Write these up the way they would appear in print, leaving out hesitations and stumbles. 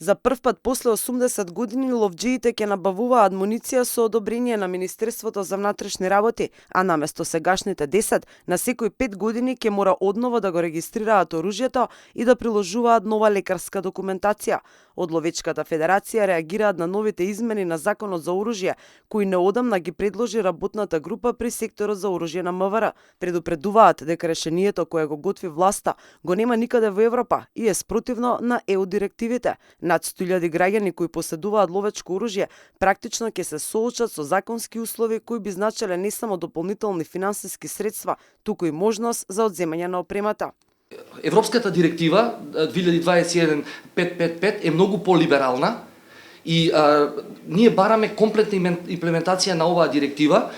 За прв пат после 80 години ловџиите ќе набавуваат муниција со одобрение на Министерството за внатрешни работи, а наместо сегашните 10, на секои 5 години ќе мора одново да го регистрираат оружјето и да приложуваат нова лекарска документација. Од Ловечката федерација реагираат на новите измени на Законот за оружје, кои неодамна ги предложи работната група при секторот за оружје на МВР. Предупредуваат дека решението кое го готви власта го нема никаде во Европа и е спротивно на ЕУ директивите. Над 100.000 граѓани кои поседуваат ловечко оружје практично ќе се соочат со законски услови кои би значеле не само дополнителни финансиски средства, туку и можност за одземање на опремата. Европската директива 2021-555 е многу полиберална и ние бараме комплетна имплементација на оваа директива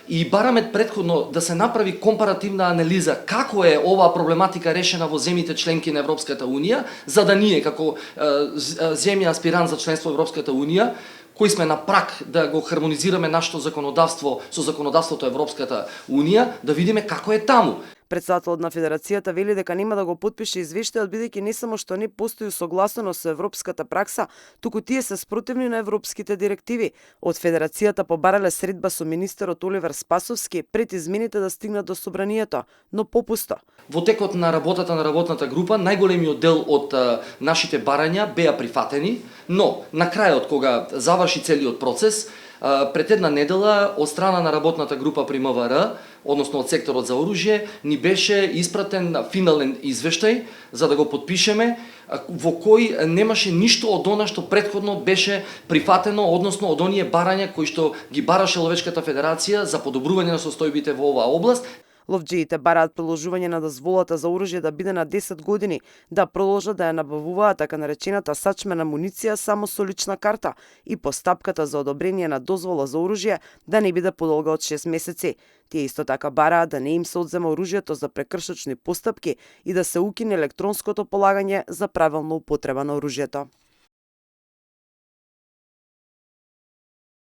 и бараме претходно да се направи компаративна анализа како е оваа проблематика решена во земјите членки на Европската Унија, за да ние како земја аспирант за членство во Европската Унија, кои сме на прак да го хармонизираме нашето законодавство со законодавството Европската Унија, да видиме како е таму. Претседателот на Федерацијата вели дека нема да го потпише извештајот бидејќи не само што не постои согласено со европската пракса, туку тие се спротивни на европските директиви. Од Федерацијата побарале средба со министерот Оливер Спасовски пред измените да стигнат до собранието, но попусто. Во текот на работата на работната група, најголемиот дел од нашите барања беа прифатени, но на крајот кога заврши целиот процес, пред една недела од страна на работната група при МВР, односно од секторот за оружје, ни беше испратен финален извештај за да го потпишеме, во кој немаше ништо од она што претходно беше прифатено, односно од оние барања кои што ги бараше Ловечката федерација за подобрување на состојбите во оваа област. Ловџиите бараат приложување на дозволата за оружје да биде на 10 години, да продолжат да ја набавуваат така наречената сачмена муниција само со лична карта и постапката за одобрение на дозвола за оружје да не биде подолга од 6 месеци. Тие исто така бараат да не им се одзема оружјето за прекршочни постапки и да се укине електронското полагање за правилна употреба на оружјето.